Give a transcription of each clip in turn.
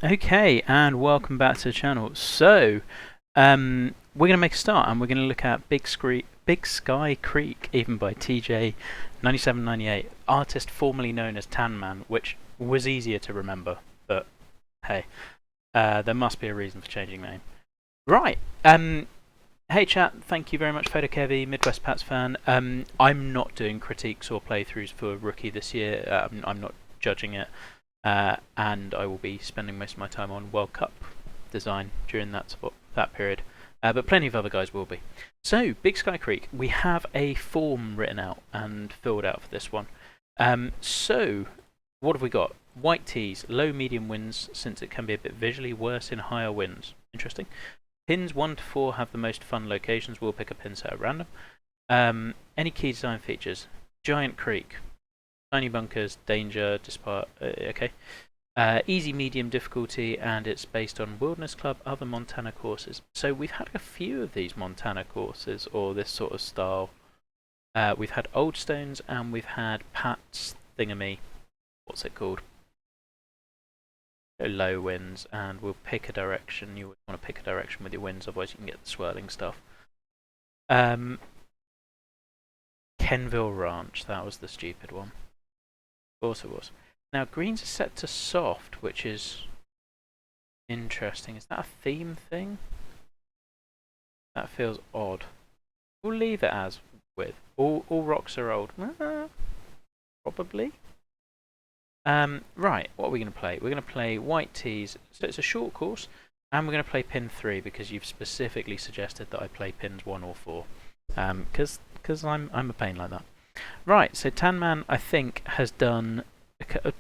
Okay, and welcome back to the channel. So, we're going to make a start, and we're going to look at Big Sky Creek, even by TeeeJ9798, artist formerly known as Tan Man, which was easier to remember, but hey, there must be a reason for changing name. Right, hey chat, thank you very much, Fedokevy, Midwest Pats fan. I'm not doing critiques or playthroughs for Rookie this year. I'm not judging it. And I will be spending most of my time on World Cup design during that period. But plenty of other guys will be. So, Big Sky Creek, we have a form written out and filled out for this one. So, what have we got? White tees, low medium winds, since it can be a bit visually worse in higher winds. Interesting. Pins 1 to 4 have the most fun locations. We'll pick a pin set at random. Any key design features? Giant creek. Tiny bunkers, danger, okay. Easy, medium difficulty, and it's based on Wilderness Club, other Montana courses. So we've had a few of these Montana courses, or this sort of style. We've had Old Stones, and we've had Pat's Thingamy. What's it called? Low winds, and we'll pick a direction. You want to pick a direction with your winds, otherwise you can get the swirling stuff. Kenville Ranch, that was the stupid one. Of course it was. Now greens are set to soft, which is interesting. Is that a theme thing? That feels odd. We'll leave it as with. All rocks are old. Probably. Right, what are we going to play? We're going to play white tees. So it's a short course, and we're going to play pin 3 because you've specifically suggested that I play pins 1 or 4. Because I'm a pain like that. Right, so Tan Man, I think, has done...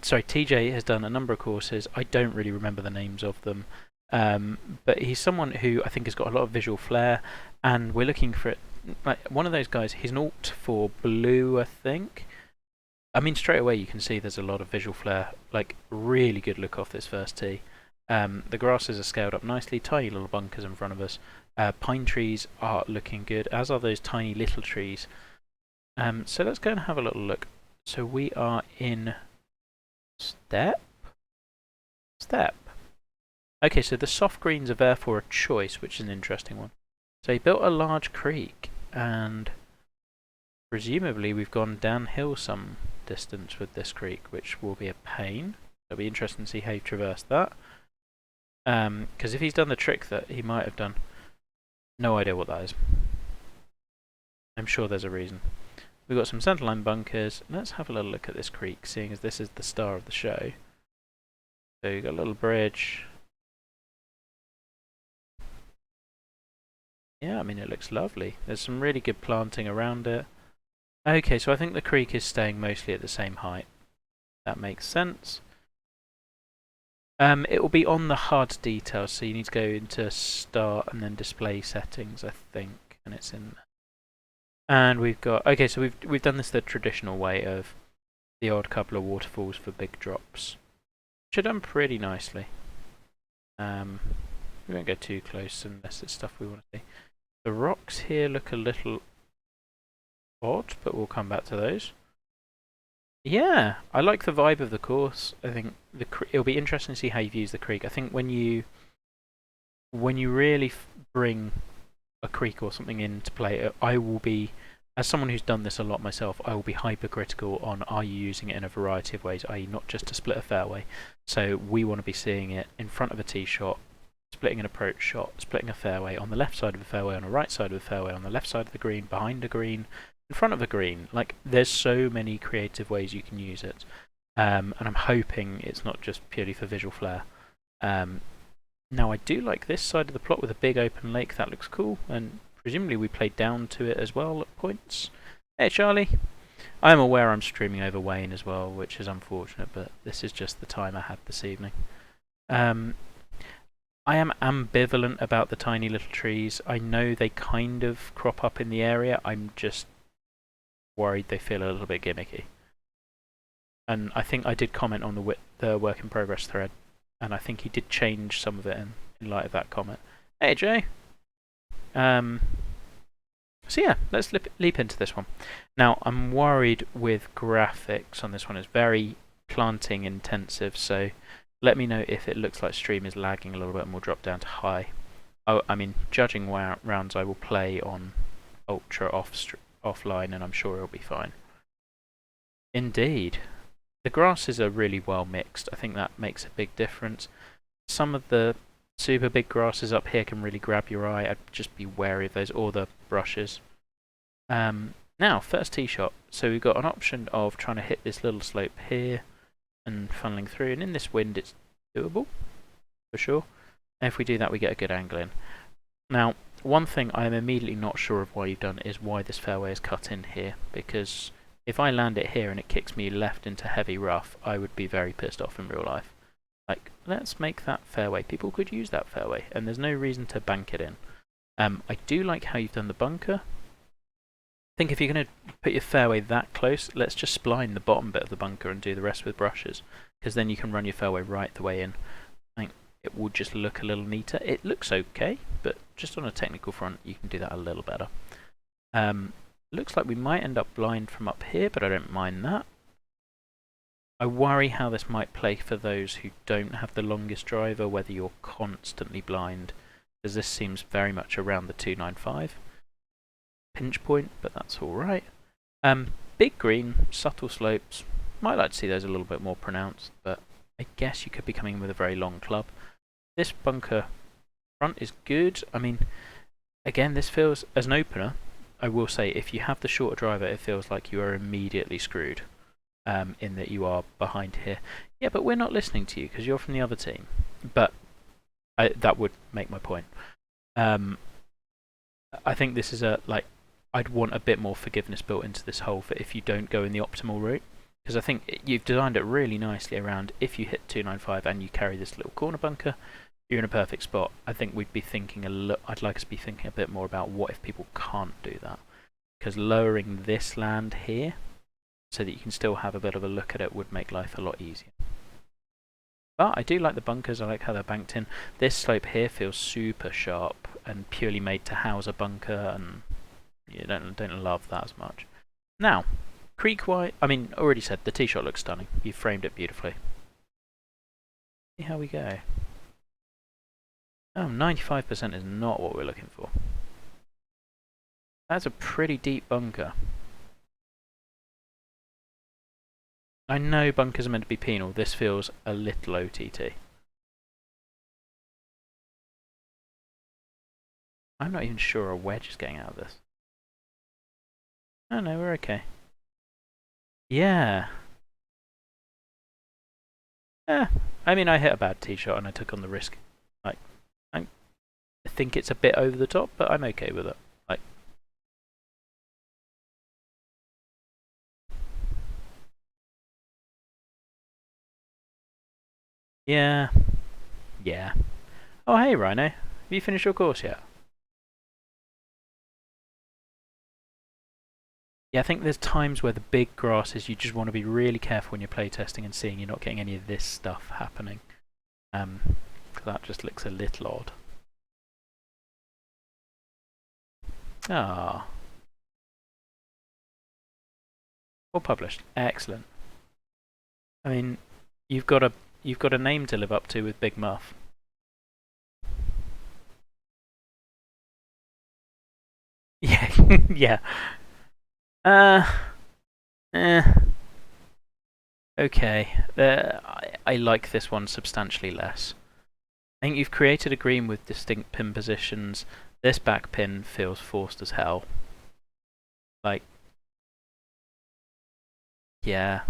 Sorry, TeeeJ has done a number of courses. I don't really remember the names of them. But he's someone who I think has got a lot of visual flair, and we're looking for it. Like, one of those guys, he's an alt for blue, I think. I mean, straight away you can see there's a lot of visual flair. Like, really good look off this first tee. The grasses are scaled up nicely, tiny little bunkers in front of us. Pine trees are looking good, as are those tiny little trees. So let's go and have a little look. So we are in step? Okay, so the soft greens are therefore a choice, which is an interesting one. So he built a large creek, and presumably we've gone downhill some distance with this creek, which will be a pain. It'll be interesting to see how you traverse that. Because if he's done the trick that he might have done, no idea what that is. I'm sure there's a reason. We've got some centerline bunkers. Let's have a little look at this creek, seeing as this is the star of the show. So you've got a little bridge. Yeah, I mean, it looks lovely. There's some really good planting around it. Okay, so I think the creek is staying mostly at the same height. That makes sense. It will be on the HUD details, so you need to go into Start and then Display Settings, I think, and it's in there. And we've got, okay, so we've done this the traditional way of the odd couple of waterfalls for big drops, which are done pretty nicely. We won't go too close unless it's stuff we want to see. The rocks here look a little odd, but we'll come back to those. Yeah, I like the vibe of the course. I think it'll be interesting to see how you've used the creek. I think when you really bring a creek or something into play, I will be, as someone who's done this a lot myself, I will be hypercritical on are you using it in a variety of ways, i.e. not just to split a fairway. So we want to be seeing it in front of a tee shot, splitting an approach shot, splitting a fairway on the left side of the fairway, on the right side of the fairway, on the left side of the green, behind a green, in front of a green. Like, there's so many creative ways you can use it. And I'm hoping it's not just purely for visual flair. Now, I do like this side of the plot with a big open lake. That looks cool, and presumably we played down to it as well at points. Hey, Charlie. I am aware I'm streaming over Wayne as well, which is unfortunate, but this is just the time I had this evening. I am ambivalent about the tiny little trees. I know they kind of crop up in the area. I'm just worried they feel a little bit gimmicky. And I think I did comment on the work in progress thread, and I think he did change some of it in light of that comment. Hey, Jay. So yeah, let's leap into this one. Now, I'm worried with graphics on this one. It's very planting intensive, so Let me know if it looks like stream is lagging a little bit and we'll drop down to high. Oh, I mean, judging rounds I will play on ultra offline and I'm sure it'll be fine. Indeed. The grasses are really well mixed. I think that makes a big difference. Some of the super big grasses up here can really grab your eye. I'd just be wary of those, or the brushes. Now, first tee shot. So we've got an option of trying to hit this little slope here and funneling through, and in this wind it's doable, for sure. And if we do that, we get a good angle in. Now, one thing I'm immediately not sure of why you've done is why this fairway is cut in here, because if I land it here and it kicks me left into heavy rough, I would be very pissed off in real life. Like, let's make that fairway. People could use that fairway, and there's no reason to bank it in. I do like how you've done the bunker. I think if you're going to put your fairway that close, let's just spline the bottom bit of the bunker and do the rest with brushes, because then you can run your fairway right the way in. I think it would just look a little neater. It looks okay, but just on a technical front, you can do that a little better. Looks like we might end up blind from up here, but I don't mind that. I worry how this might play for those who don't have the longest driver, whether you're constantly blind, because this seems very much around the 295 pinch point, but that's alright. Big green, subtle slopes, might like to see those a little bit more pronounced, but I guess you could be coming in with a very long club. This bunker front is good. I mean, again, this feels, as an opener, I will say, if you have the shorter driver, it feels like you are immediately screwed. In that you are behind here. Yeah, but we're not listening to you because you're from the other team. But that would make my point. I think this is I'd want a bit more forgiveness built into this hole for if you don't go in the optimal route. Because I think you've designed it really nicely around if you hit 295 and you carry this little corner bunker, you're in a perfect spot. I think we'd be thinking I'd like us to be thinking a bit more about what if people can't do that. Because lowering this land here, so that you can still have a bit of a look at it, would make life a lot easier. But I do like the bunkers, I like how they're banked in. This slope here feels super sharp and purely made to house a bunker, and you don't love that as much. Now, creek-wise, I mean, already said, the tee shot looks stunning. You've framed it beautifully. See how we go. Oh, 95% is not what we're looking for. That's a pretty deep bunker. I know bunkers are meant to be penal. This feels a little OTT. I'm not even sure a wedge is getting out of this. Oh no, we're okay. Yeah. I mean, I hit a bad tee shot and I took on the risk. Like, I think it's a bit over the top, but I'm okay with it. Like, yeah. Yeah. Oh, hey, Rhino. Have you finished your course yet? Yeah, I think there's times where the big grasses, you just want to be really careful when you're playtesting and seeing you're not getting any of this stuff happening. That just looks a little odd. Ah. All published. Excellent. I mean, you've got a name to live up to with Big Muff. Yeah, yeah. Okay. I like this one substantially less. I think you've created a green with distinct pin positions. This back pin feels forced as hell. Like, yeah.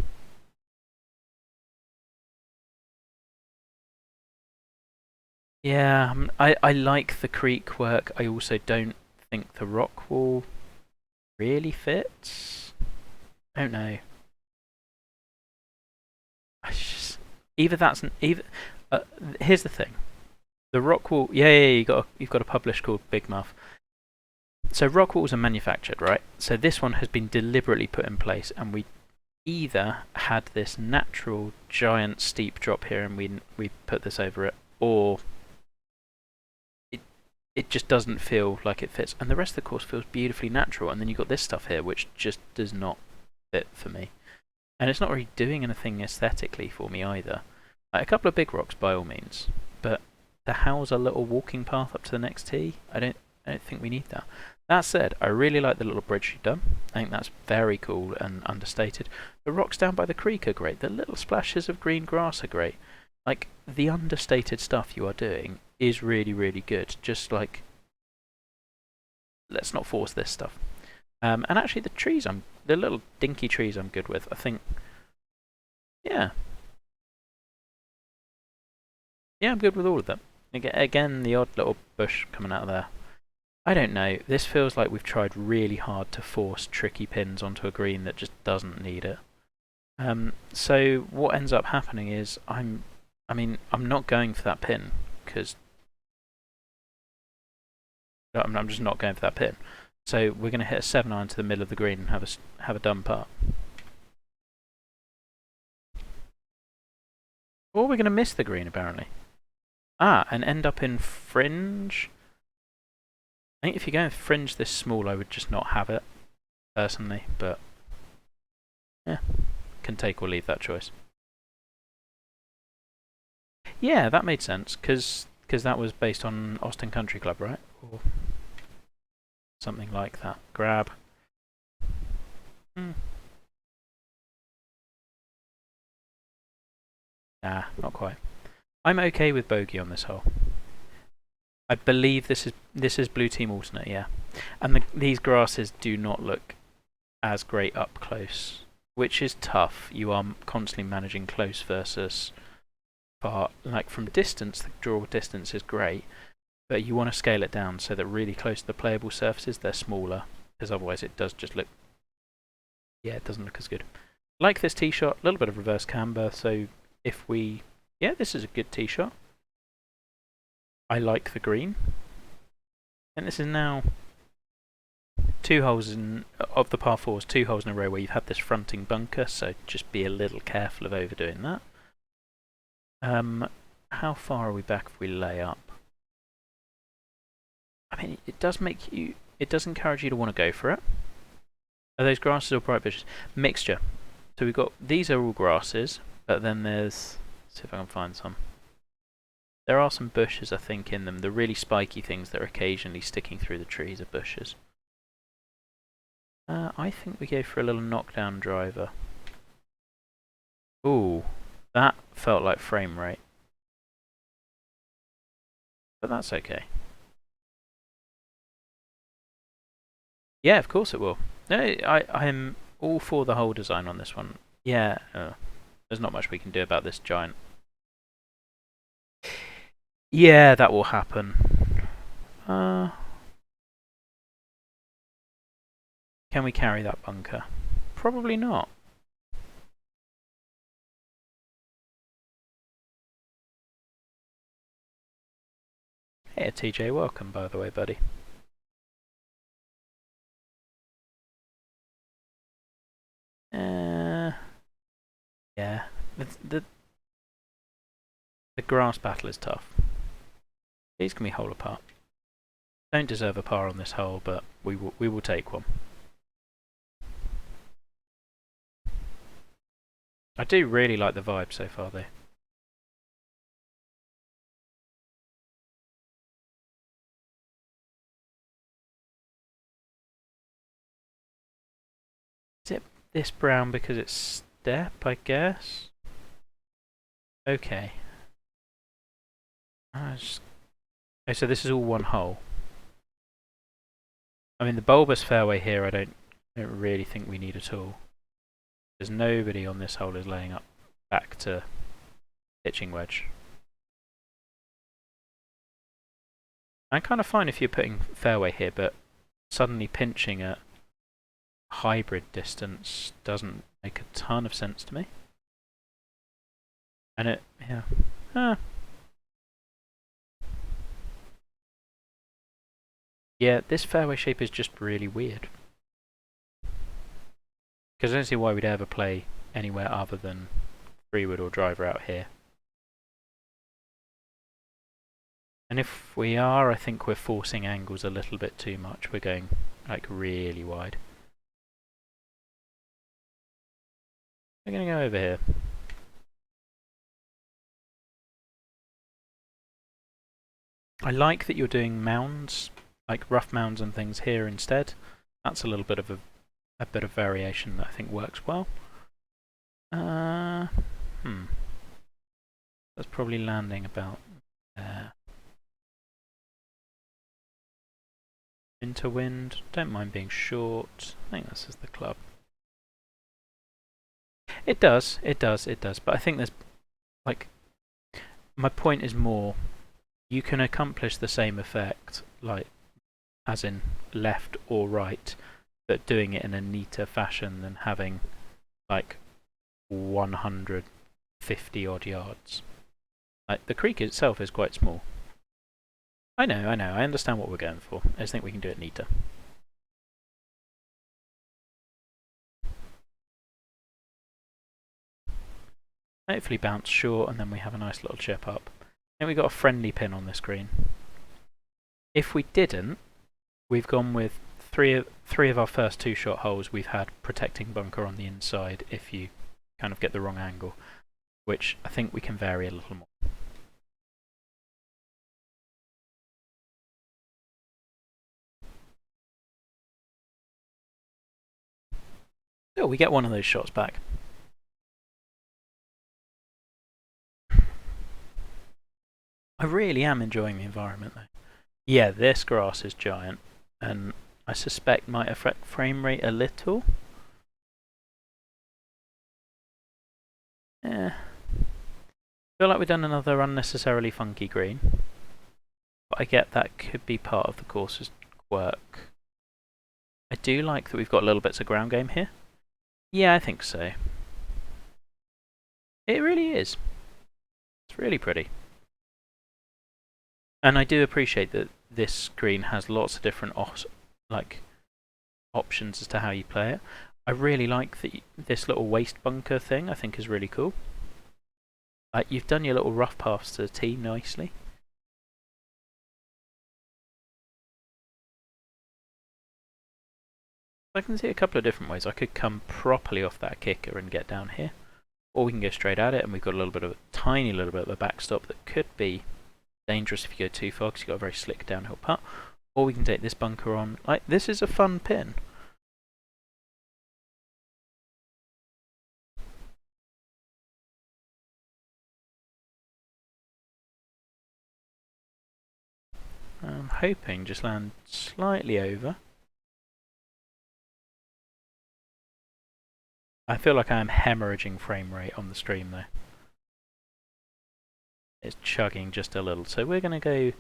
Yeah, I like the creek work. I also don't think the rock wall really fits. I don't know. Either that's here's the thing. The rock wall, yeah, you've got a publish called Big Muff. So rock walls are manufactured, right? So this one has been deliberately put in place, and we either had this natural giant steep drop here, and we put this over it, or it just doesn't feel like it fits. And the rest of the course feels beautifully natural, and then you've got this stuff here which just does not fit for me. And it's not really doing anything aesthetically for me either. Like, a couple of big rocks by all means, but to house a little walking path up to the next tee, I don't think we need that. That said, I really like the little bridge you've done. I think that's very cool and understated. The rocks down by the creek are great. The little splashes of green grass are great. Like, the understated stuff you are doing is really, really good. Just like, let's not force this stuff. And actually, the trees, the little dinky trees, I'm good with. I think, yeah, I'm good with all of them. Again, the odd little bush coming out of there. I don't know. This feels like we've tried really hard to force tricky pins onto a green that just doesn't need it. So what ends up happening is I'm not going for that pin because I'm just not going for that pin. So we're going to hit a 7-iron to the middle of the green and have a dumb putt. Or we're going to miss the green apparently. And end up in fringe. I think if you're going for fringe this small, I would just not have it, personally, but yeah, can take or leave that choice. Yeah, that made sense, because that was based on Austin Country Club, right? Or something like that. Grab. Nah, not quite. I'm okay with bogey on this hole. I believe this is blue team alternate, yeah. And these grasses do not look as great up close, which is tough. You are constantly managing close versus far. Like, from distance, the draw distance is great, but you want to scale it down so that really close to the playable surfaces, they're smaller, because otherwise it does just look, yeah, it doesn't look as good. Like this tee shot, a little bit of reverse camber, so if we, yeah, this is a good tee shot. I like the green. And this is now 2 holes of the par 4s, 2 holes in a row where you've had this fronting bunker, so just be a little careful of overdoing that. How far are we back if we lay up? I mean, it does encourage you to want to go for it. Are those grasses or bright bushes? Mixture. So we've got, these are all grasses, but then there's, let's see if I can find some. There are some bushes, I think, in them. The really spiky things that are occasionally sticking through the trees are bushes. I think we go for a little knockdown driver. Ooh, that felt like frame rate. But that's okay. Yeah, of course it will. No, I'm all for the hole design on this one. Yeah, there's not much we can do about this giant. Yeah, that will happen. Can we carry that bunker? Probably not. Hey, TJ, welcome, by the way, buddy. Yeah, the grass battle is tough. These can be hole apart. Don't deserve a par on this hole, but we will take one. I do really like the vibe so far, though. Is it this brown because it's step, I guess? Okay. Oh, so this is all one hole. I mean, the bulbous fairway here, I don't really think we need at all. There's nobody on this hole is laying up back to pitching wedge. I'm kind of fine if you're putting fairway here, but suddenly pinching at hybrid distance doesn't make a ton of sense to me. And yeah. Yeah, this fairway shape is just really weird. Because I don't see why we'd ever play anywhere other than 3-wood or driver out here. And if we are, I think we're forcing angles a little bit too much. We're going, like, really wide. We're going to go over here. I like that you're doing mounds, like rough mounds and things here instead. That's a little bit of a bit of variation that I think works well. That's probably landing about there. Into wind, don't mind being short. I think this is the club. It does, it does, it does. But I think there's, like, my point is more, you can accomplish the same effect, like, as in left or right, but doing it in a neater fashion than having, like, 150 odd yards. Like, the creek itself is quite small. I know, I understand what we're going for. I just think we can do it neater. Hopefully bounce short, and then we have a nice little chip up. And we got a friendly pin on this green. If we didn't, we've gone with three of our first 2-shot holes. We've had protecting bunker on the inside if you kind of get the wrong angle, which I think we can vary a little more. Oh, we get one of those shots back. I really am enjoying the environment though. Yeah, this grass is giant, and I suspect might affect frame rate a little. Yeah. Feel like we've done another unnecessarily funky green. But I get that could be part of the course's quirk. I do like that we've got little bits of ground game here. Yeah, I think so. It really is. It's really pretty. And I do appreciate that this green has lots of different options as to how you play it. I really like this little waste bunker thing. I think is really cool. You've done your little rough paths to the tee nicely. I can see a couple of different ways. I could come properly off that kicker and get down here, or we can go straight at it, and we've got a little bit of a tiny little bit of a backstop that could be dangerous if you go too far because you've got a very slick downhill putt. Or we can take this bunker on. This is a fun pin. I'm hoping just land slightly over. I feel like I am hemorrhaging frame rate on the stream though. It's chugging just a little, so we're going to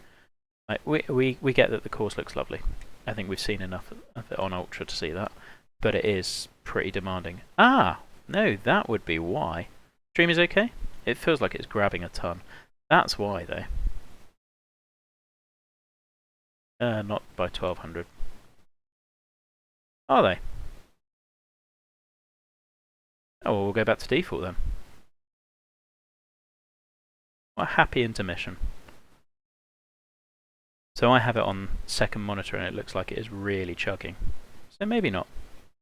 go. We get that the course looks lovely. I think we've seen enough of it on Ultra to see that, but it is pretty demanding. Ah, no, that would be why. Stream is okay. It feels like it's grabbing a ton. That's why though. Not by 1200. Are they? Oh, well, we'll go back to default then. What a happy intermission. So I have it on second monitor and it looks like it is really chugging. So maybe not.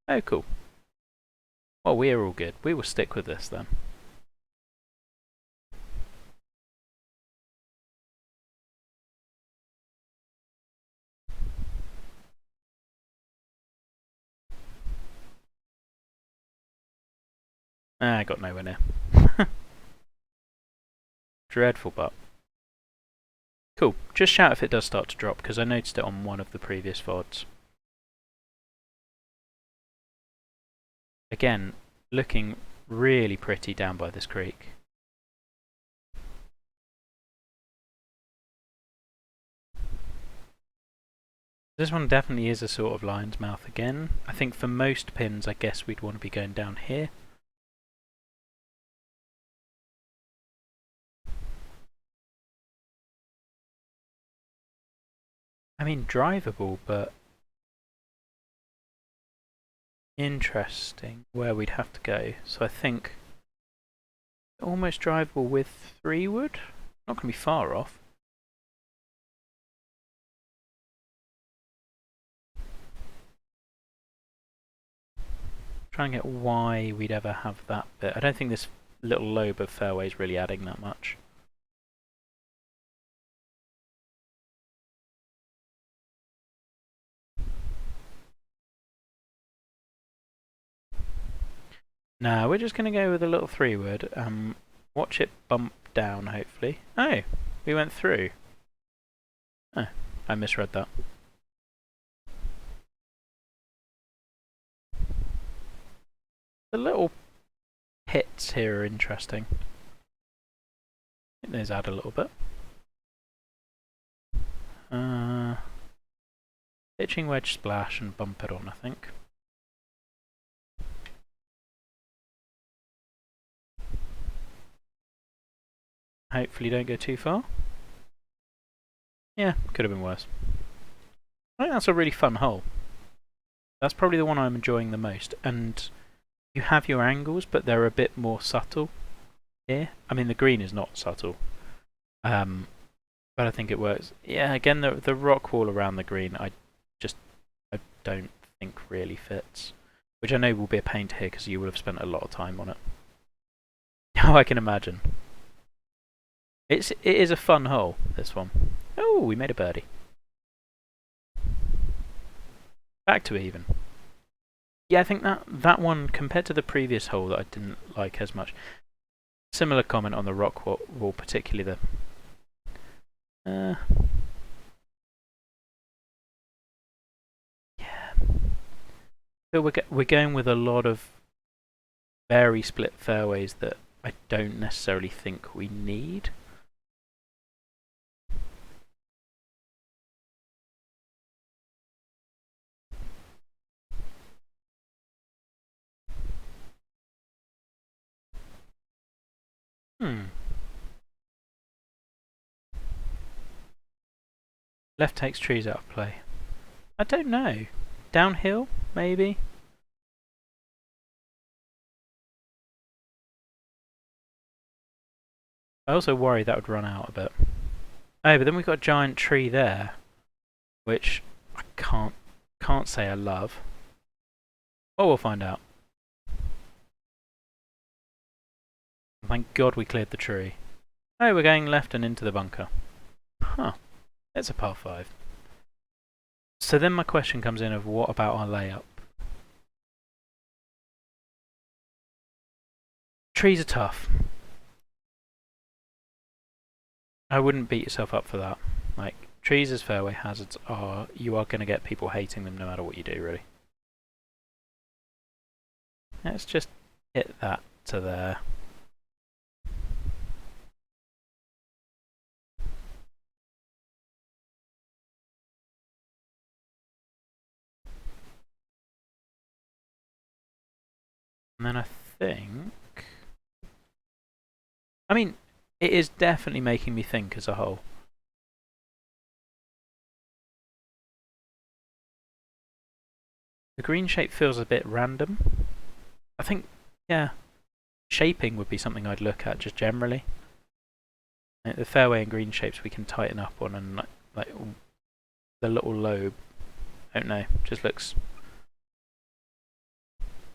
Oh, cool. Well, we are all good. We will stick with this then. I got nowhere near. Dreadful butt. Cool. Just shout if it does start to drop, because I noticed it on one of the previous VODs. Again, looking really pretty down by this creek. This one definitely is a sort of lion's mouth again. I think for most pins, I guess we'd want to be going down here. I mean, drivable, but interesting where we'd have to go. So I think almost drivable with 3-wood. Not going to be far off. Trying to get why we'd ever have that bit. I don't think this little lobe of fairway is really adding that much. Nah, we're just going to go with a little 3-wood. Watch it bump down, hopefully. Oh, we went through. Oh, I misread that. The little pits here are interesting. I think those add a little bit. Pitching wedge splash and bump it on, I think. Hopefully don't go too far. Yeah, could have been worse. I think that's a really fun hole. That's probably the one I'm enjoying the most. And you have your angles, but they're a bit more subtle here. I mean, the green is not subtle. But I think it works. Yeah, again, the rock wall around the green, I don't think really fits. Which I know will be a pain to hit because you will have spent a lot of time on it. Oh, I can imagine. It is a fun hole, this one. Oh, we made a birdie. Back to even. Yeah, I think that one, compared to the previous hole that I didn't like as much. Similar comment on the rock wall, particularly the... yeah. So we're going with a lot of very split fairways that I don't necessarily think we need. Left takes trees out of play. I don't know. Downhill, maybe? I also worry that would run out a bit. Oh, but then we've got a giant tree there, which I can't say I love. Oh, we'll find out. Thank God we cleared the tree. Oh, we're going left and into the bunker. Huh. It's a par 5. So then my question comes in of what about our layup? Trees are tough. I wouldn't beat yourself up for that. Like, trees as fairway hazards are, you are going to get people hating them no matter what you do, really. Let's just hit that to there. And then I think... I mean, it is definitely making me think as a whole. The green shape feels a bit random. I think, yeah, shaping would be something I'd look at just generally. Like the fairway and green shapes we can tighten up on, and like the little lobe, I don't know, just looks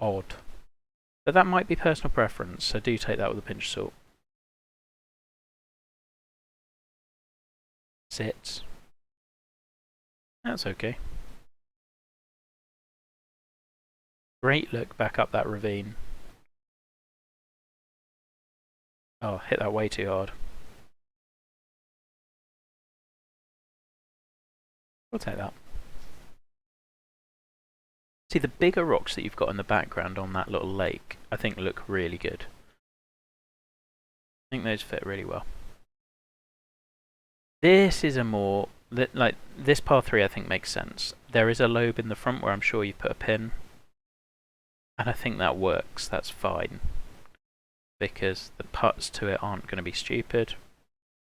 odd. But that might be personal preference, so do take that with a pinch of salt. Sits. That's okay. Great look back up that ravine. Oh, hit that way too hard. We'll take that. See, the bigger rocks that you've got in the background on that little lake, I think look really good. I think those fit really well. This is a more, like, this par 3 I think makes sense. There is a lobe in the front where I'm sure you put a pin. And I think that works, that's fine. Because the putts to it aren't going to be stupid.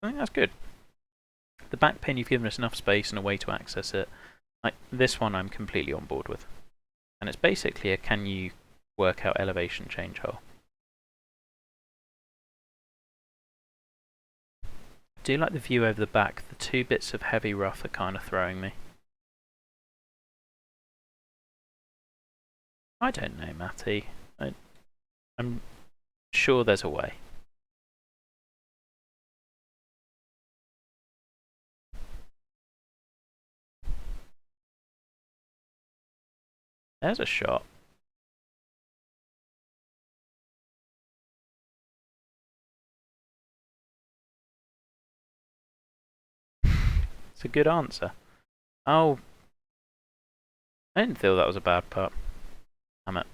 I think that's good. The back pin, you've given us enough space and a way to access it. Like, this one I'm completely on board with. And it's basically a can you work out elevation change hole. I do like the view over the back. The 2 bits of heavy rough are kind of throwing me. I don't know, Matty. I'm sure there's a way. There's a shot. It's a good answer. Oh, I didn't feel that was a bad part. Damn it.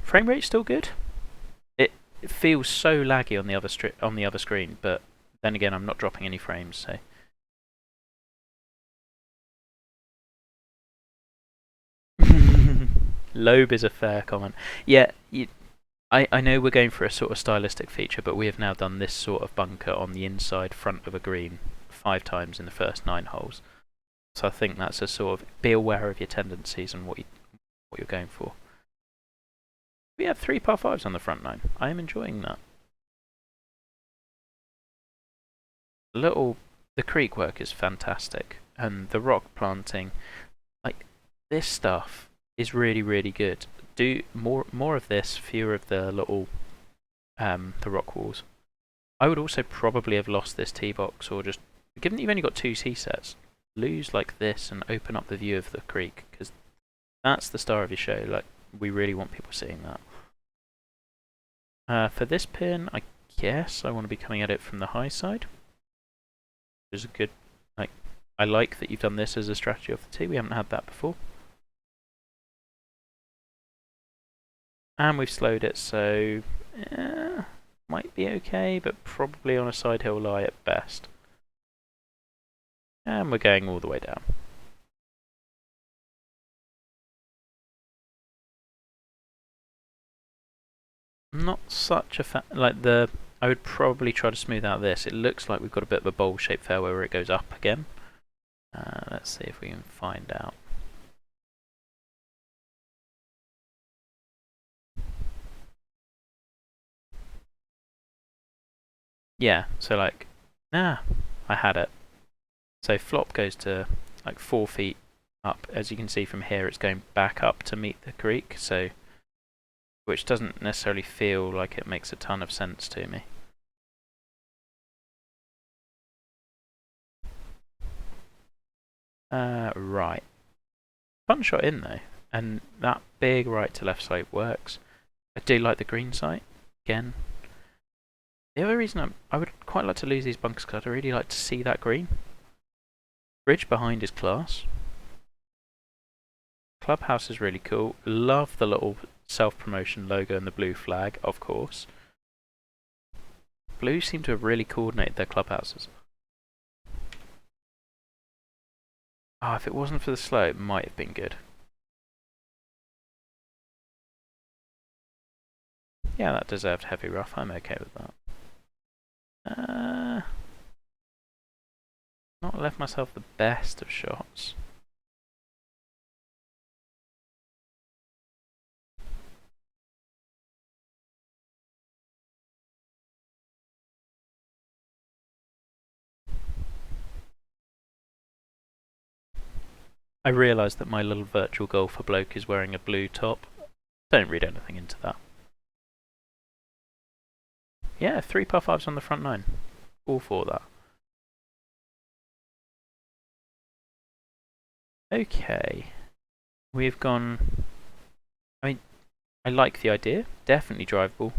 Frame rate's still good. It feels so laggy on the other screen, but then again, I'm not dropping any frames, so. Lobe is a fair comment. Yeah, I know we're going for a sort of stylistic feature, but we have now done this sort of bunker on the inside front of a green 5 times in the first 9 holes. So I think that's a sort of be aware of your tendencies and what you're going for. We have 3 par 5s on the front 9. I am enjoying that. The creek work is fantastic, and the rock planting, like this stuff is really, really good. Do more of this, fewer of the little the rock walls. I would also probably have lost this tee box, or just given that you've only got 2 tee sets, lose like this and open up the view of the creek, because that's the star of your show. Like, we really want people seeing that. For this pin, I guess I want to be coming at it from the high side. Which is a good, like, I like that you've done this as a strategy off the tee. We haven't had that before. And we've slowed it, so might be okay, but probably on a side hill lie at best. And we're going all the way down. Not such a I would probably try to smooth out this. It looks like we've got a bit of a bowl-shaped fairway where it goes up again. Let's see if we can find out. Yeah, so like, I had it. So flop goes to like 4 feet up. As you can see from here, it's going back up to meet the creek, so which doesn't necessarily feel like it makes a ton of sense to me. Right. Fun shot in though, and that big right to left slope works. I do like the green site again. The other reason I would quite like to lose these bunkers because I'd really like to see that green. Bridge behind is class. Clubhouse is really cool. Love the little self-promotion logo and the blue flag, of course. Blue seem to have really coordinated their clubhouses. Oh, if it wasn't for the slope, it might have been good. Yeah, that deserved heavy rough. I'm okay with that. Not left myself the best of shots. I realised that my little virtual golfer bloke is wearing a blue top. Don't read anything into that. Yeah, 3 par 5s on the front 9. All for that. Okay. We've gone... I mean, I like the idea. Definitely drivable.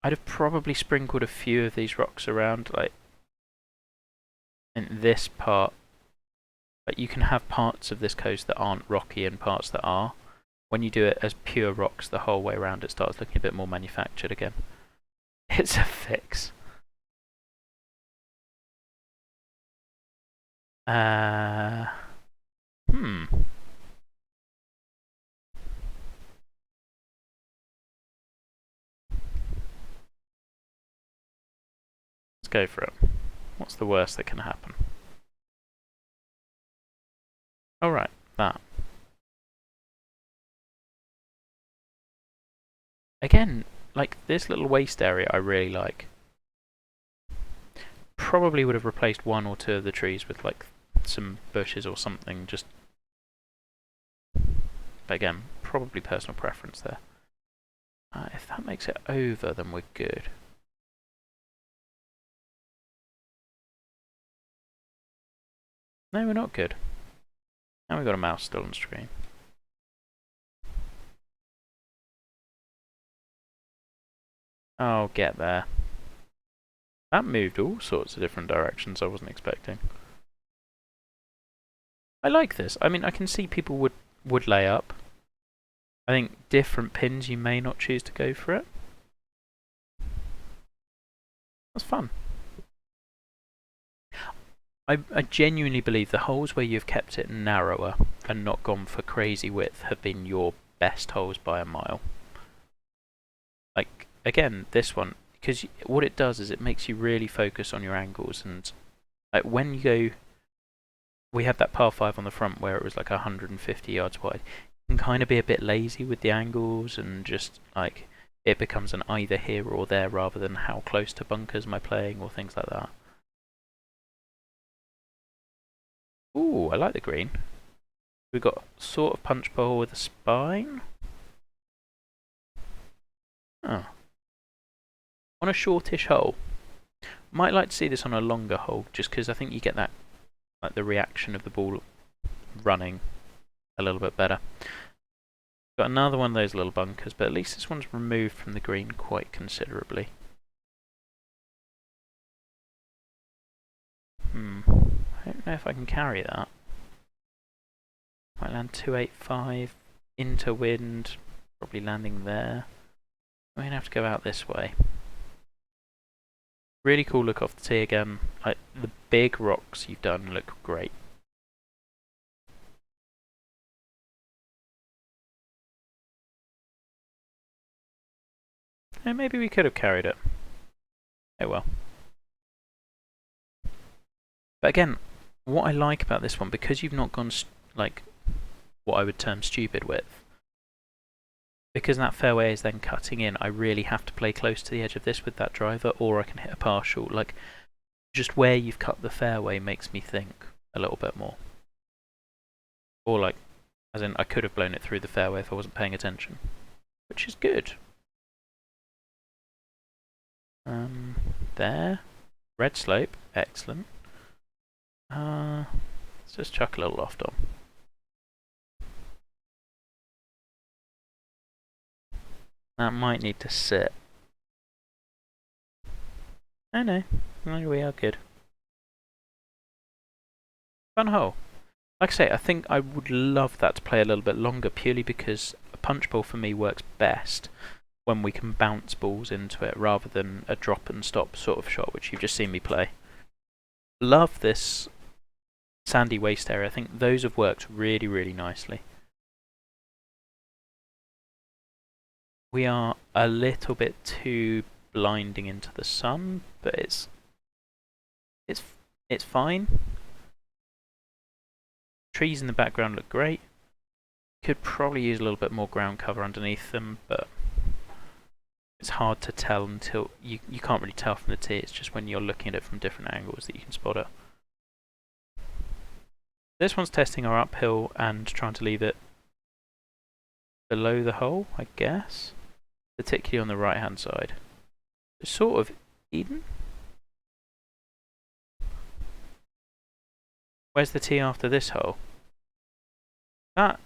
I'd have probably sprinkled a few of these rocks around, like, in this part. But you can have parts of this coast that aren't rocky and parts that are. When you do it as pure rocks the whole way around, it starts looking a bit more manufactured again. It's a fix. Let's go for it. What's the worst that can happen? Alright, that. Again, like, this little waste area I really like. Probably would have replaced 1 or 2 of the trees with, like, some bushes or something, just... But again, probably personal preference there. If that makes it over, then we're good. No, we're not good. Now we've got a mouse still on screen. I'll get there. That moved all sorts of different directions I wasn't expecting. I like this. I mean, I can see people would lay up. I think different pins you may not choose to go for it. That's fun. I genuinely believe the holes where you've kept it narrower and not gone for crazy width have been your best holes by a mile. Like, again, this one, because what it does is it makes you really focus on your angles, and like when you go, we had that par 5 on the front where it was like 150 yards wide. You can kind of be a bit lazy with the angles and just like it becomes an either here or there rather than how close to bunkers am I playing or things like that. Ooh, I like the green. We've got sort of punch bowl with a spine. Oh. On a shortish hole. Might like to see this on a longer hole, just because I think you get that, like the reaction of the ball running a little bit better. Got another one of those little bunkers, but at least this one's removed from the green quite considerably. I don't know if I can carry that. Might land 285 into wind, probably landing there. I'm going to have to go out this way. Really cool look off the tee again. Like the big rocks you've done look great. And maybe we could have carried it. Oh well. But again, what I like about this one, because you've not gone like what I would term stupid width, because that fairway is then cutting in, I really have to play close to the edge of this with that driver, or I can hit a partial. Like, just where you've cut the fairway makes me think a little bit more. Or like, as in, I could have blown it through the fairway if I wasn't paying attention, which is good. There. Red slope, excellent. Let's just chuck a little loft on. That might need to sit. Oh no, we are good. Fun hole. Like I say, I think I would love that to play a little bit longer, purely because a punch ball for me works best when we can bounce balls into it rather than a drop and stop sort of shot, which you've just seen me play. Love this sandy waste area. I think those have worked really, really nicely. We are a little bit too blinding into the sun, but it's fine. Trees in the background look great. Could probably use a little bit more ground cover underneath them, but it's hard to tell until you can't really tell from the tee. It's just when you're looking at it from different angles that you can spot it. This one's testing our uphill and trying to leave it below the hole, I guess, particularly on the right hand side. It's sort of Eden. Where's the tee after this hole? That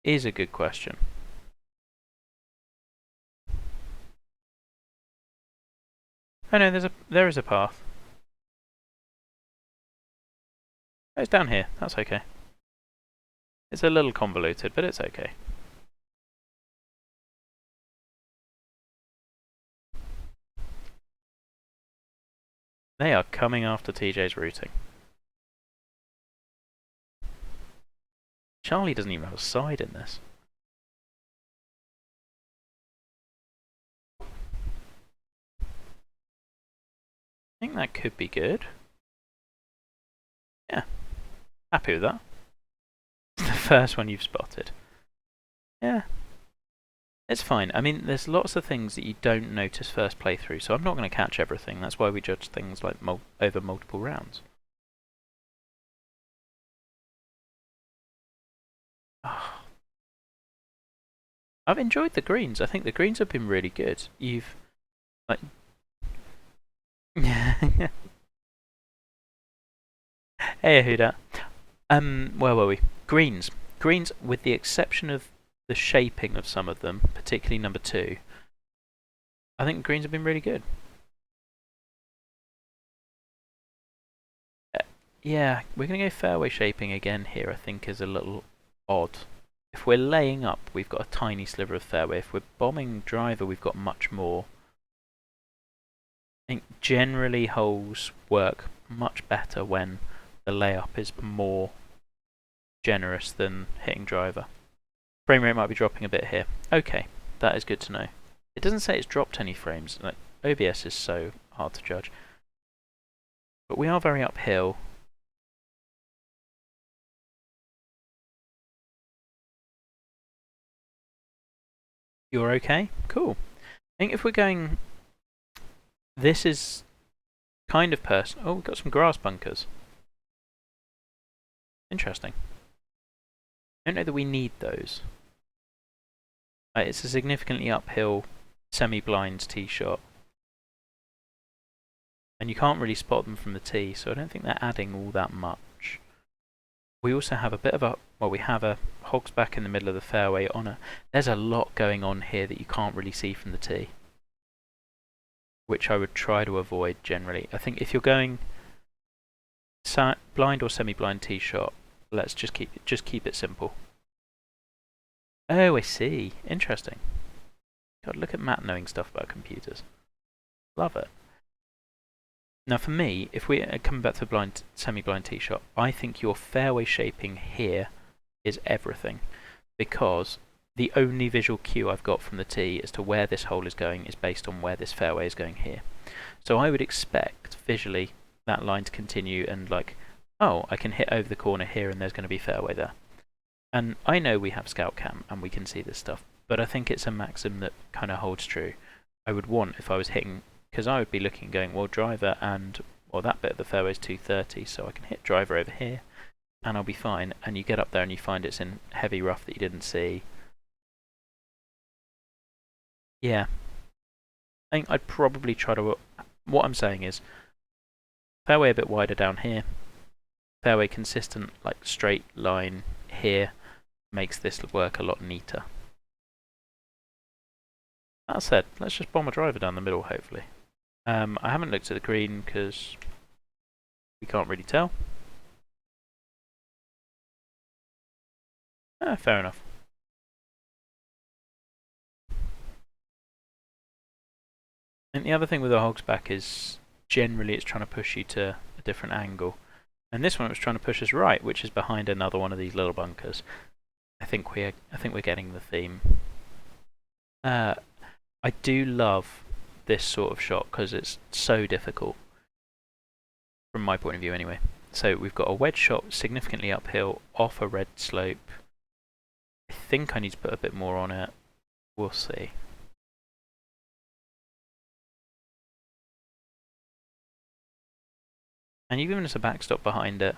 is a good question. Oh no, there is a path. Oh, it's down here. That's okay. It's a little convoluted, but it's okay. They are coming after TJ's routing. Charlie doesn't even have a side in this. I think that could be good. Yeah. Happy with that. It's the first one you've spotted. Yeah. It's fine. I mean, there's lots of things that you don't notice first playthrough, so I'm not going to catch everything. That's why we judge things like over multiple rounds. Oh. I've enjoyed the greens. I think the greens have been really good. You've like hey, who dat? Where were we? Greens. Greens, with the exception of the shaping of some of them, particularly number 2, I think greens have been really good. Yeah, we're going to go fairway shaping again here, I think is a little odd. If we're laying up, we've got a tiny sliver of fairway. If we're bombing driver, we've got much more. I think generally holes work much better when the layup is more generous than hitting driver. Frame rate might be dropping a bit here. Okay, that is good to know. It doesn't say it's dropped any frames. Like, OBS is so hard to judge. But we are very uphill. You're okay? Cool. I think if we're going... This is kind of person... Oh, we've got some grass bunkers. Interesting. I don't know that we need those. It's a significantly uphill semi-blind tee shot. And you can't really spot them from the tee, so I don't think they're adding all that much. We also have a bit of a... Well, we have a hogs back in the middle of the fairway on a... There's a lot going on here that you can't really see from the tee, which I would try to avoid generally. I think if you're going blind or semi-blind tee shot, let's just keep it simple. Oh, I see. Interesting. God, look at Matt knowing stuff about computers. Love it. Now for me, if we come back to the semi-blind tee shot, I think your fairway shaping here is everything, because the only visual cue I've got from the tee as to where this hole is going is based on where this fairway is going here. So I would expect visually that line to continue and like, oh, I can hit over the corner here and there's going to be fairway there. And I know we have scout cam and we can see this stuff, but I think it's a maxim that kind of holds true. I would want, if I was hitting, because I would be looking going, well, driver and, well, that bit of the fairway is 230, so I can hit driver over here and I'll be fine. And you get up there and you find it's in heavy rough that you didn't see. Yeah. I think I'd probably try to... What I'm saying is, fairway a bit wider down here, fairway consistent, like straight line here, makes this work a lot neater. That said, let's just bomb a driver down the middle, hopefully. I haven't looked at the green because we can't really tell. Fair enough. And the other thing with the hogs back is generally it's trying to push you to a different angle. And this one was trying to push us right, which is behind another one of these little bunkers. I think we're getting the theme. I do love this sort of shot because it's so difficult, from my point of view anyway. So we've got a wedge shot significantly uphill off a red slope. I think I need to put a bit more on it. We'll see. And you've given us a backstop behind it.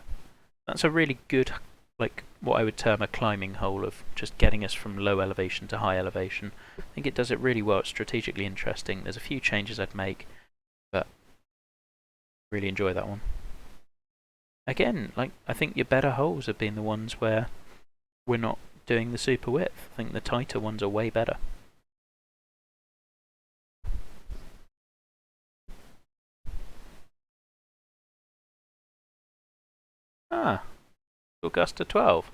That's a really good, like what I would term a climbing hole of just getting us from low elevation to high elevation. I think it does it really well. It's strategically interesting. There's a few changes I'd make, but really enjoy that one. Again, like I think your better holes have been the ones where we're not doing the super width. I think the tighter ones are way better. Ah, Augusta 12.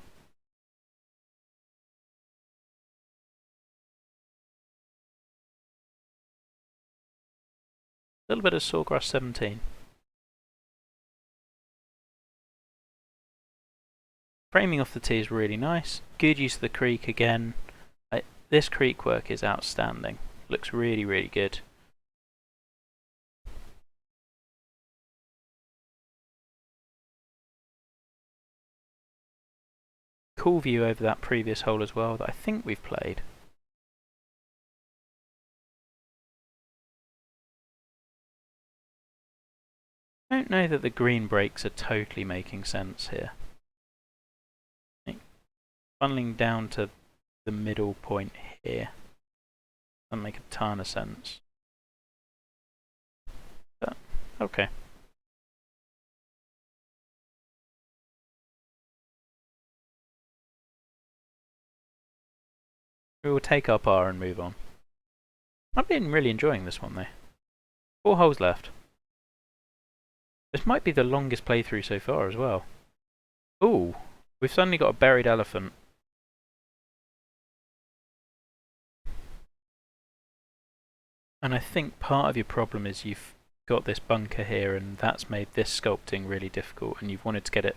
A little bit of Sawgrass 17. Framing off the tee is really nice. Good use of the creek again. This creek work is outstanding. Looks really, really good. Cool view over that previous hole as well that I think we've played. I don't know that the green breaks are totally making sense here. Funneling down to the middle point here doesn't make a ton of sense. But, okay. We will take our par and move on. I've been really enjoying this one though. 4 holes left. This might be the longest playthrough so far as well. Ooh, we've suddenly got a buried elephant. And I think part of your problem is you've got this bunker here and that's made this sculpting really difficult, and you've wanted to get it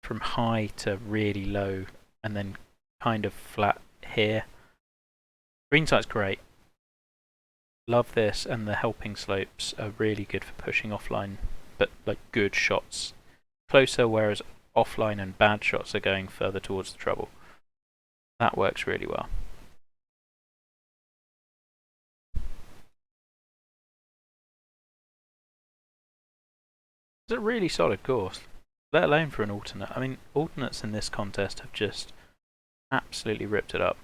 from high to really low and then kind of flat here. Green site's great. Love this, and the helping slopes are really good for pushing offline, but like good shots closer, whereas offline and bad shots are going further towards the trouble. That works really well. It's a really solid course, let alone for an alternate. I mean, alternates in this contest have just absolutely ripped it up.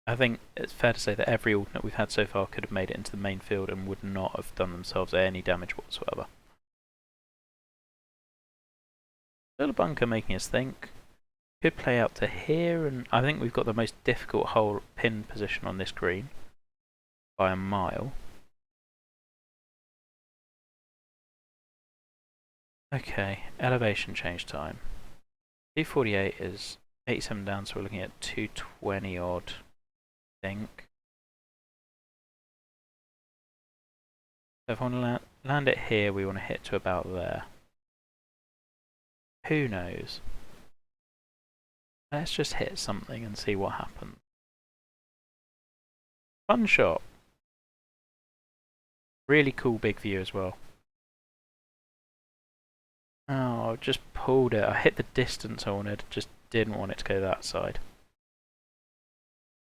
I think it's fair to say that every alternate we've had so far could have made it into the main field and would not have done themselves any damage whatsoever. Little bunker making us think. Could play out to here, and I think we've got the most difficult hole pin position on this green by a mile. Okay, elevation change time. 248 is 87 down, so we're looking at 220 odd, I think. So if I want to land it here, we want to hit to about there. Who knows? Let's just hit something and see what happens. Fun shot. Really cool big view as well. Oh, I just pulled it. I hit the distance I wanted, just didn't want it to go that side.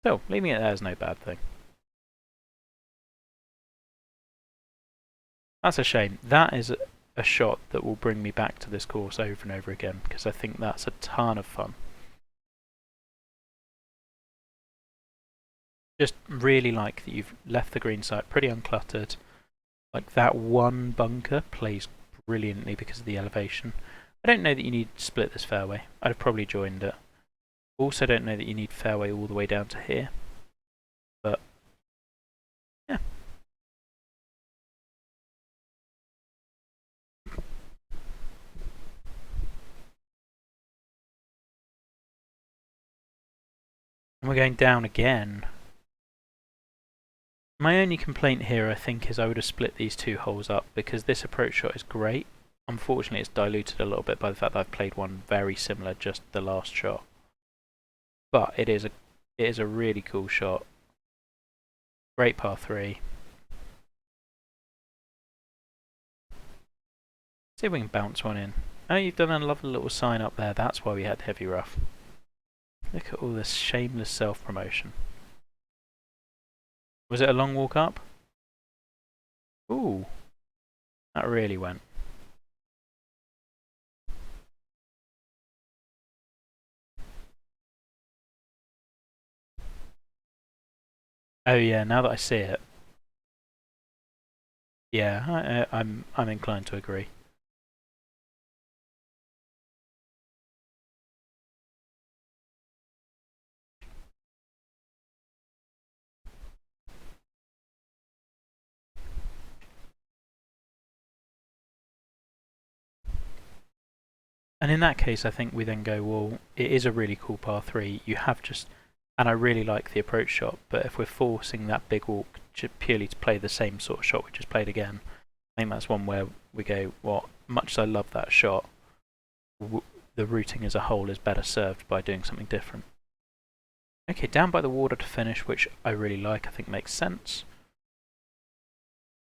So, leaving it there is no bad thing. That's a shame. That is a shot that will bring me back to this course over and over again, because I think that's a ton of fun. Just really like that you've left the green site pretty uncluttered. Like that one bunker plays brilliantly because of the elevation. I don't know that you need to split this fairway. I'd have probably joined it. Also don't know that you need fairway all the way down to here. But, yeah. And we're going down again. My only complaint here, I think, is I would have split these 2 holes up, because this approach shot is great. Unfortunately, it's diluted a little bit by the fact that I've played one very similar just the last shot. But it is a really cool shot. Great par 3. See if we can bounce one in. Oh, you've done a lovely little sign up there. That's why we had heavy rough. Look at all this shameless self-promotion. Was it a long walk up? Ooh. That really went. Oh yeah, now that I see it. Yeah, I'm inclined to agree. And in that case, I think we then go, well, it is a really cool par 3. You have just, and I really like the approach shot, but if we're forcing that big walk purely to play the same sort of shot we just played again, I think that's one where we go, well, much as I love that shot, the routing as a whole is better served by doing something different. Okay, down by the water to finish, which I really like, I think makes sense.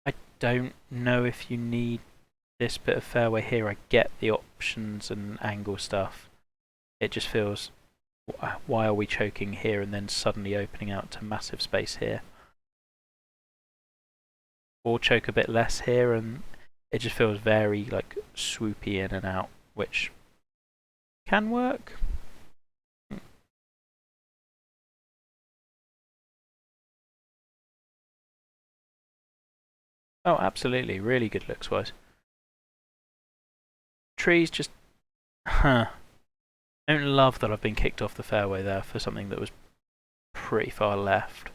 I don't know if you need this bit of fairway here. I get the options and angle stuff. It just feels, why are we choking here and then suddenly opening out to massive space here? Or choke a bit less here, and it just feels very like swoopy in and out, which can work. Oh, absolutely, really good looks wise. Trees just, I don't love that I've been kicked off the fairway there for something that was pretty far left.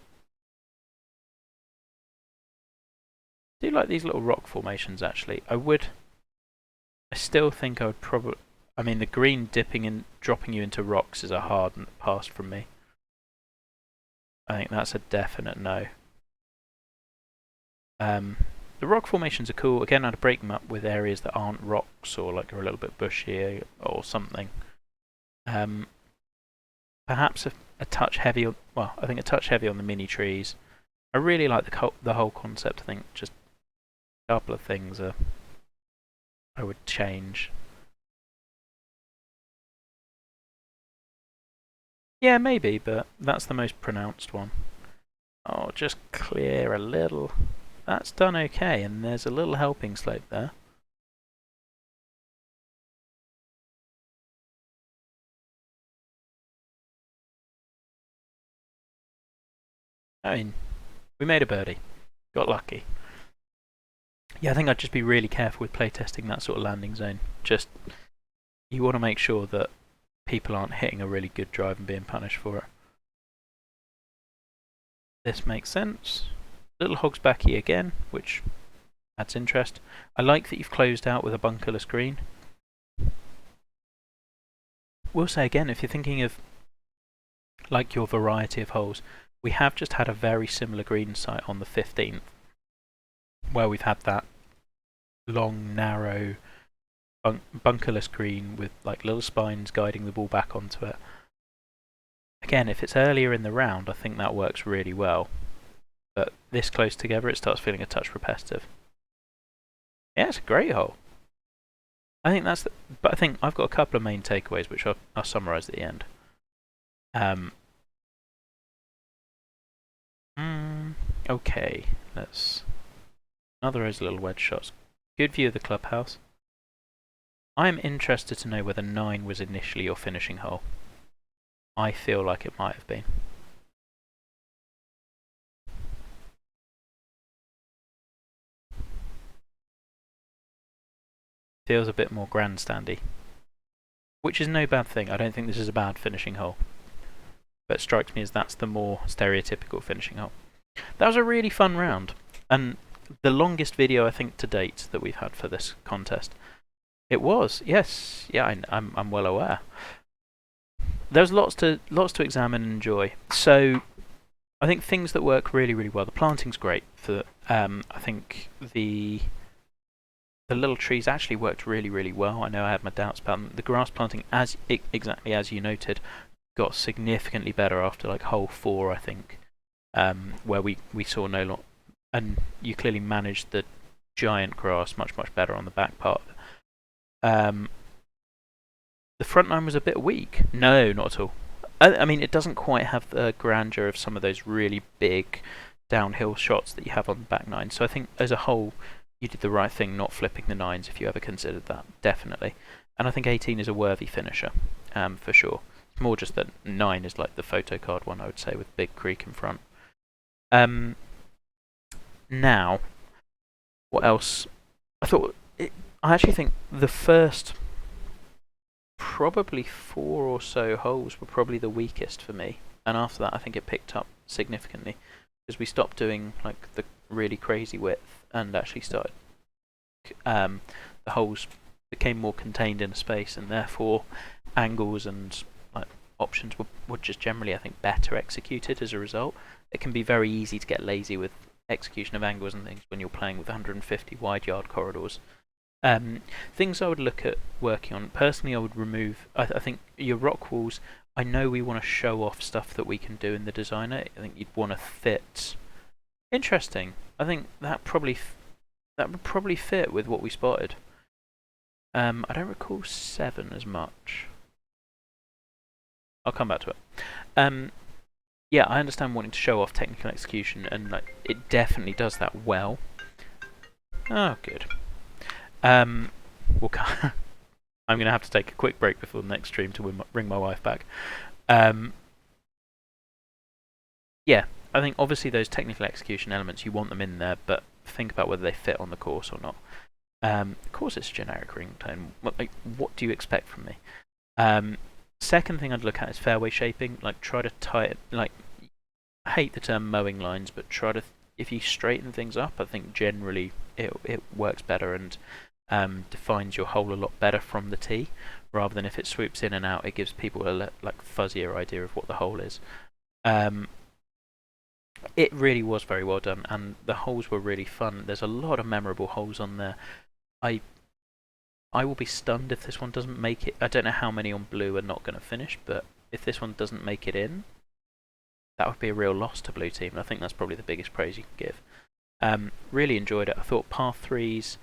do like these little rock formations actually. I still think I would probably. I mean, the green dipping and dropping you into rocks is a hard pass from me. I think that's a definite no. The rock formations are cool. Again, I'd break them up with areas that aren't rocks or like are a little bit bushy or something. Perhaps a touch heavy. Well, I think a touch heavy on the mini trees. I really like the whole concept. I think just a couple of things I would change. Yeah, maybe, but that's the most pronounced one. Oh, just clear a little. That's done okay, and there's a little helping slope there. I mean, we made a birdie. Got lucky. Yeah, I think I'd just be really careful with playtesting that sort of landing zone. Just, you want to make sure that people aren't hitting a really good drive and being punished for it. This makes sense. Little hogs backy again, which adds interest. I like that you've closed out with a bunkerless green. We'll say again, if you're thinking of like your variety of holes, we have just had a very similar green site on the 15th, where we've had that long, narrow, bunkerless green with like little spines guiding the ball back onto it. Again, if it's earlier in the round, I think that works really well. But this close together, it starts feeling a touch repetitive. Yeah, it's a great hole. I think that's but I think I've got a couple of main takeaways which I'll summarise at the end. Okay, let's another of those little wedge shots. Good view of the clubhouse. I'm interested to know whether 9 was initially your finishing hole. I feel like it might have been. Feels a bit more grandstandy. Which is no bad thing. I don't think this is a bad finishing hole. But it strikes me as that's the more stereotypical finishing hole. That was a really fun round. And the longest video I think to date that we've had for this contest. It was, yes. Yeah, I'm well aware. There's lots to examine and enjoy. So I think things that work really, really well. The planting's great. I think the little trees actually worked really, really well. I know I had my doubts about them. The grass planting, exactly as you noted, got significantly better after like hole 4, I think, where we saw no lot, and you clearly managed the giant grass much better on the back part. The front nine was a bit weak. No, not at all. I mean, it doesn't quite have the grandeur of some of those really big downhill shots that you have on the back nine. So I think as a whole, you did the right thing not flipping the nines if you ever considered that, definitely. And I think 18 is a worthy finisher, for sure. It's more just that 9 is like the photo card one, I would say, with big creek in front. Now, what else? I actually think the first probably 4 or so holes were probably the weakest for me, and after that I think it picked up significantly because we stopped doing like the really crazy width and actually started the holes became more contained in a space, and therefore angles and like options were just generally, I think, better executed as a result. It can be very easy to get lazy with execution of angles and things when you're playing with 150 wide yard corridors. Things I would look at working on. Personally, I would remove. I think your rock walls. I know we want to show off stuff that we can do in the designer. I think you'd want to fit. Interesting. I think that would probably fit with what we spotted. I don't recall 7 as much. I'll come back to it. Yeah, I understand wanting to show off technical execution, and like it definitely does that well. Oh, good. I'm going to have to take a quick break before the next stream to bring my wife back. Yeah, I think obviously those technical execution elements, you want them in there, but think about whether they fit on the course or not. Of course it's a generic ringtone. What do you expect from me? Second thing I'd look at is fairway shaping. Like, try to tie it, like, I hate the term mowing lines, but try to, if you straighten things up, I think generally it works better and defines your hole a lot better from the tee, rather than if it swoops in and out, it gives people a like fuzzier idea of what the hole is. It really was very well done, and the holes were really fun. There's a lot of memorable holes on there. I will be stunned if this one doesn't make it. I don't know how many on blue are not going to finish, but if this one doesn't make it in, that would be a real loss to blue team. And I think that's probably the biggest praise you can give. Really enjoyed it. I thought par threes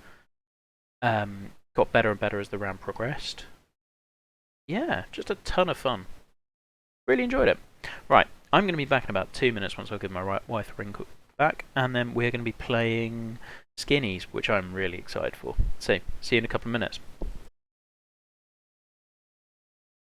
got better and better as the round progressed. Yeah, just a ton of fun. Really enjoyed it. Right, I'm going to be back in about 2 minutes once I give my wife a ring back, and then we're going to be playing Skinnies, which I'm really excited for. So, see you in a couple of minutes.